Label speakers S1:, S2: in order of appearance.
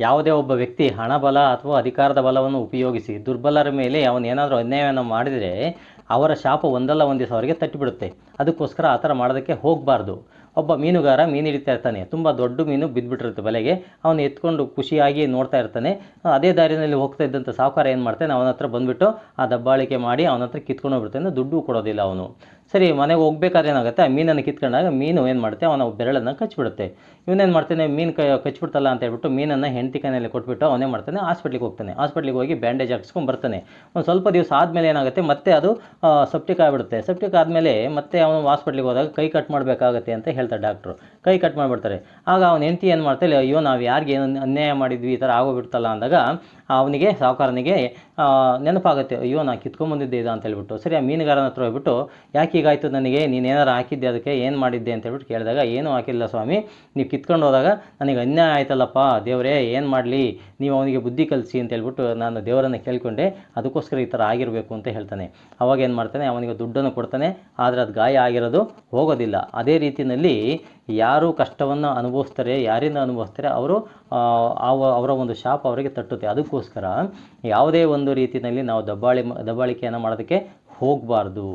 S1: ಯಾವುದೇ ಒಬ್ಬ ವ್ಯಕ್ತಿ ಹಣಬಲ ಅಥವಾ ಅಧಿಕಾರದ ಬಲವನ್ನು ಉಪಯೋಗಿಸಿ ದುರ್ಬಲರ ಮೇಲೆ ಅವನೇನಾದರೂ ಅನ್ಯಾಯವನ್ನು ಮಾಡಿದರೆ ಅವರ ಶಾಪ ಒಂದಲ್ಲ ಒಂದು ದಿವಸ ಅವರಿಗೆ ತಟ್ಟಿಬಿಡುತ್ತೆ. ಅದಕ್ಕೋಸ್ಕರ ಆ ಥರ ಮಾಡೋದಕ್ಕೆ ಹೋಗಬಾರ್ದು. ಒಬ್ಬ ಮೀನುಗಾರ ಮೀನು ಹಿಡಿತಾ ಇರ್ತಾನೆ, ತುಂಬ ದೊಡ್ಡ ಮೀನು ಬಿದ್ದುಬಿಟ್ಟಿರುತ್ತೆ ಬಲೆಗೆ. ಅವನು ಎತ್ಕೊಂಡು ಖುಷಿಯಾಗಿ ನೋಡ್ತಾ ಇರ್ತಾನೆ. ಅದೇ ದಾರಿನಲ್ಲಿ ಹೋಗ್ತಾ ಇದ್ದಂಥ ಸಾಹುಕಾರ ಏನು ಮಾಡ್ತಾನೆ, ಅವನ ಹತ್ರ ಬಂದುಬಿಟ್ಟು ಆ ದಬ್ಬಾಳಿಕೆ ಮಾಡಿ ಅವನ ಹತ್ರ ಕಿತ್ಕೊಂಡು ಹೋಗ್ಬಿಡ್ತಾನೆ, ದುಡ್ಡು ಕೊಡೋದಿಲ್ಲ ಅವನು. ಸರಿ, ಮನೆಗೆ ಹೋಗ್ಬೇಕಾದ್ರೆ ಏನಾಗುತ್ತೆ, ಆ ಮೀನನ್ನು ಕಿತ್ಕೊಂಡಾಗ ಮೀನು ಏನು ಮಾಡುತ್ತೆ, ಅವನ ಬೆರಳನ್ನು ಕಚ್ಚಿಬಿಡುತ್ತೆ. ಇವನೇನು ಮಾಡ್ತಾನೆ, ಮೀನು ಕಚ್ಚಿಬಿಡ್ತಲ್ಲ ಅಂತ ಹೇಳ್ಬಿಟ್ಟು ಮೀನನ್ನು ಹೆಂಡತಿ ಕೈಯಲ್ಲಿ ಕೊಟ್ಬಿಟ್ಟು ಅವನೇ ಮಾಡ್ತಾನೆ, ಹಾಸ್ಪಿಟ್ಲಿಗೆ ಹೋಗ್ತಾನೆ. ಹಾಸ್ಪಿಟ್ಲಿಗೆ ಹೋಗಿ ಬ್ಯಾಂಡೇಜ್ ಹಾಕ್ಸ್ಕೊಂಡು ಬರ್ತಾನೆ. ಒಂದು ಸ್ವಲ್ಪ ದಿವಸ ಆದಮೇಲೆ ಏನಾಗುತ್ತೆ, ಮತ್ತೆ ಅದು ಸೆಪ್ಟಿಕ್ ಆಗಿಬಿಡುತ್ತೆ. ಸೆಪ್ಟಿಕ್ ಆದಮೇಲೆ ಮತ್ತೆ ಅವನು ಹಾಸ್ಪಿಟ್ಲಿಗೆ ಹೋದಾಗ ಕೈ ಕಟ್ ಮಾಡಬೇಕಾಗತ್ತೆ ಅಂತ ಹೇಳ್ತಾರೆ ಡಾಕ್ಟ್ರು. ಕೈ ಕಟ್ ಮಾಡಿಬಿಡ್ತಾರೆ. ಆಗ ಅವನ ಹೆಂಡತಿ ಏನು ಮಾಡ್ತಾಳೆ, ಅಯ್ಯೋ ನಾವು ಯಾರಿಗೆ ಅನ್ಯಾಯ ಮಾಡಿದ್ವಿ, ಈ ಥರ ಆಗೋಗ್ಬಿಡ್ತಲ್ಲ ಅಂದಾಗ ಅವನಿಗೆ, ಸಾಹುಕಾರನಿಗೆ ನೆನಪಾಗುತ್ತೆ, ಅಯ್ಯೋ ನಾನು ಕಿತ್ಕೊಂಡ್ಬಂದಿದ್ದೆ ಇದು ಅಂತ ಹೇಳ್ಬಿಟ್ಟು. ಸರಿ, ಆ ಮೀನುಗಾರನ ಹತ್ರ ಹೋಗ್ಬಿಟ್ಟು, ಯಾಕೆ ಹೀಗಾಯಿತು ನನಗೆ, ನೀನೇನಾರು ಹಾಕಿದ್ದೆ ಅದಕ್ಕೆ, ಏನು ಮಾಡಿದ್ದೆ ಅಂತ ಹೇಳ್ಬಿಟ್ಟು ಕೇಳಿದಾಗ, ಏನೂ ಹಾಕಿಲ್ಲ ಸ್ವಾಮಿ, ನೀವು ಕಿತ್ಕೊಂಡು ಹೋದಾಗ ನನಗೆ ಅನ್ಯಾಯ ಆಯ್ತಲ್ಲಪ್ಪ ದೇವರೇ, ಏನು ಮಾಡಲಿ, ನೀವು ಅವನಿಗೆ ಬುದ್ಧಿ ಕಲಿಸಿ ಅಂತ ಹೇಳ್ಬಿಟ್ಟು ನಾನು ದೇವರನ್ನು ಕೇಳ್ಕೊಂಡೆ, ಅದಕ್ಕೋಸ್ಕರ ಈ ಥರ ಆಗಿರಬೇಕು ಅಂತ ಹೇಳ್ತಾನೆ. ಅವಾಗ ಏನು ಮಾಡ್ತಾನೆ, ಅವನಿಗೆ ದುಡ್ಡನ್ನು ಕೊಡ್ತಾನೆ, ಆದರೆ ಅದು ಗಾಯ ಆಗಿರೋದು ಹೋಗೋದಿಲ್ಲ. ಅದೇ ರೀತಿಯಲ್ಲಿ ಯಾರು ಕಷ್ಟವನ್ನು ಅನುಭವಿಸ್ತಾರೆ, ಯಾರಿಂದ ಅನುಭವಿಸ್ತಾರೆ, ಅವರು ಅವರ ಒಂದು ಶಾಪ ಅವರಿಗೆ ತಟ್ಟುತ್ತೆ. ಅದಕ್ಕೋಸ್ಕರ ಯಾವುದೇ ಒಂದು ರೀತಿಯಲ್ಲಿ ನಾವು ದಬ್ಬಾಳಿಕೆಯನ್ನು ಮಾಡೋದಕ್ಕೆ ಹೋಗಬಾರ್ದು.